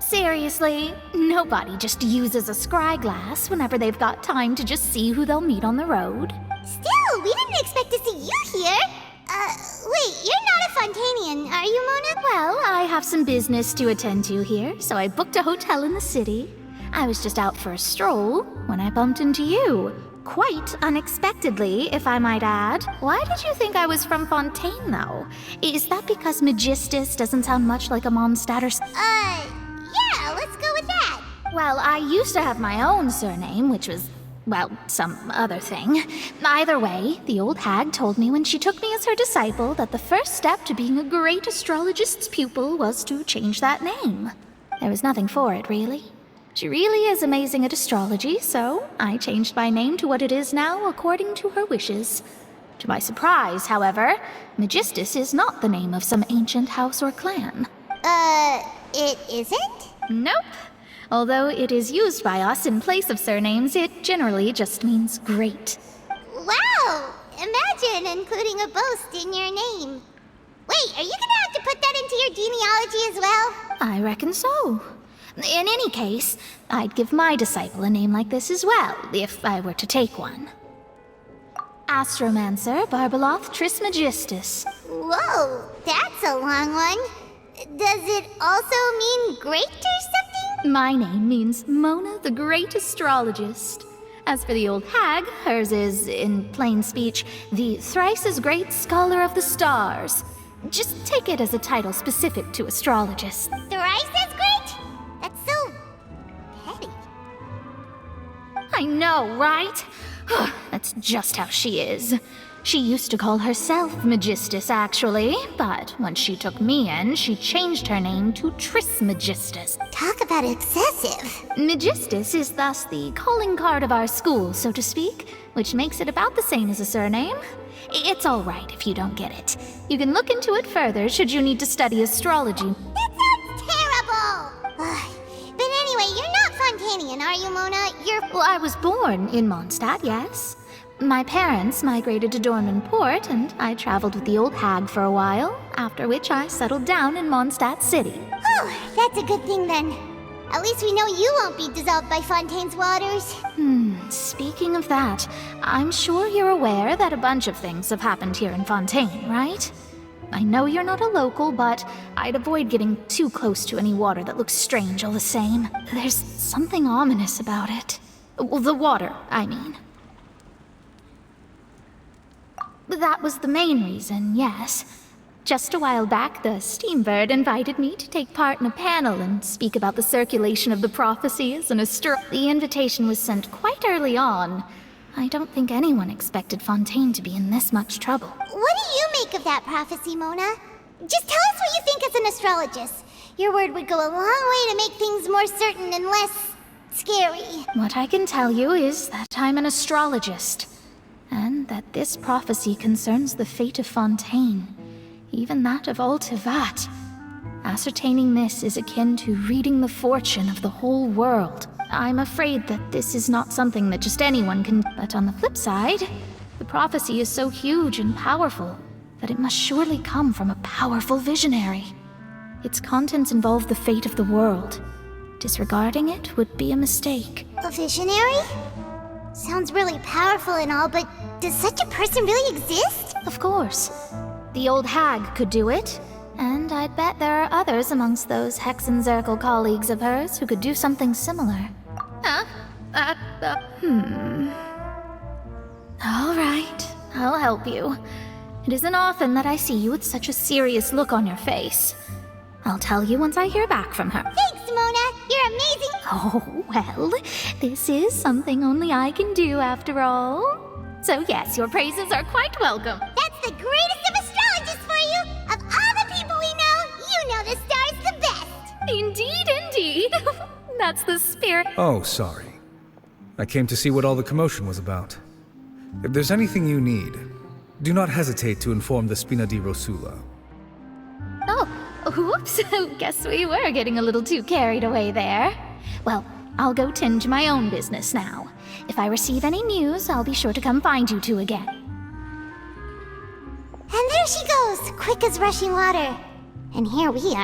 Seriously, nobody just uses a scry glass whenever they've got time to just see who they'll meet on the road. Still, we didn't expect to see you here. Wait, you're not a Fontanian, are you, Mona? Well, I have some business to attend to here, so I booked a hotel in the city. I was just out for a stroll when I bumped into you. Quite unexpectedly, if I might add. Why did you think I was from Fontaine, though? Is that because Magistus doesn't sound much like a Mondstadt or... Yeah, let's go with that. Well, I used to have my own surname, which was, well, some other thing. Either way, the old hag told me when she took me as her disciple that the first step to being a great astrologist's pupil was to change that name. There was nothing for it, really. She really is amazing at astrology, so I changed my name to what it is now according to her wishes. To my surprise, however, Magistus is not the name of some ancient house or clan. It isn't? Nope. Although it is used by us in place of surnames, it generally just means great. Wow! Imagine including a boast in your name. Wait, are you gonna have to put that into your genealogy as well? I reckon so. In any case, I'd give my disciple a name like this as well, if I were to take one. Astromancer Barbeloth Trismegistus. Whoa, that's a long one. Does it also mean great or something? My name means Mona the Great Astrologist. As for the old hag, hers is, in plain speech, the thrice-as-great Scholar of the Stars. Just take it as a title specific to astrologists. Thrice as great? That's so... petty. I know, right? That's just how she is. She used to call herself Magistus, actually, but when she took me in, she changed her name to Trismegistus. Talk about excessive. Magistus is thus the calling card of our school, so to speak, which makes it about the same as a surname. It's all right if you don't get it. You can look into it further should you need to study astrology. That sounds terrible! But anyway, you're not Fontanian, are you, Mona? Well, I was born in Mondstadt, yes. My parents migrated to Dorman Port, and I traveled with the old hag for a while, after which I settled down in Mondstadt City. Oh, that's a good thing then. At least we know you won't be dissolved by Fontaine's waters. Speaking of that, I'm sure you're aware that a bunch of things have happened here in Fontaine, right? I know you're not a local, but I'd avoid getting too close to any water that looks strange all the same. There's something ominous about it. Well, the water, I mean. That was the main reason, yes. Just a while back, the Steambird invited me to take part in a panel and speak about the circulation of the prophecies and The invitation was sent quite early on. I don't think anyone expected Fontaine to be in this much trouble. What do you make of that prophecy, Mona? Just tell us what you think as an astrologist. Your word would go a long way to make things more certain and less... scary. What I can tell you is that I'm an astrologist, and that this prophecy concerns the fate of Fontaine, even that of all Tevat. Ascertaining this is akin to reading the fortune of the whole world. I'm afraid that this is not something that just anyone can... But on the flip side, the prophecy is so huge and powerful that it must surely come from a powerful visionary. Its contents involve the fate of the world. Disregarding it would be a mistake. A visionary? Sounds really powerful and all, but does such a person really exist? Of course. The old hag could do it, and I'd bet there are others amongst those Hexenzirkel colleagues of hers who could do something similar. All right, I'll help you. It isn't often that I see you with such a serious look on your face. I'll tell you once I hear back from her. Thanks, Mona! You're amazing! Oh, well, this is something only I can do after all. So yes, your praises are quite welcome. That's the greatest of astrologists for you! Of all the people we know, you know the star's the best! Indeed, indeed. That's the spirit. Oh, sorry. I came to see what all the commotion was about. If there's anything you need, do not hesitate to inform the Spina di Rosula. Oh, whoops. Guess we were getting a little too carried away there. Well, I'll go tend to my own business now. If I receive any news, I'll be sure to come find you two again. And there she goes, quick as rushing water. And here we are.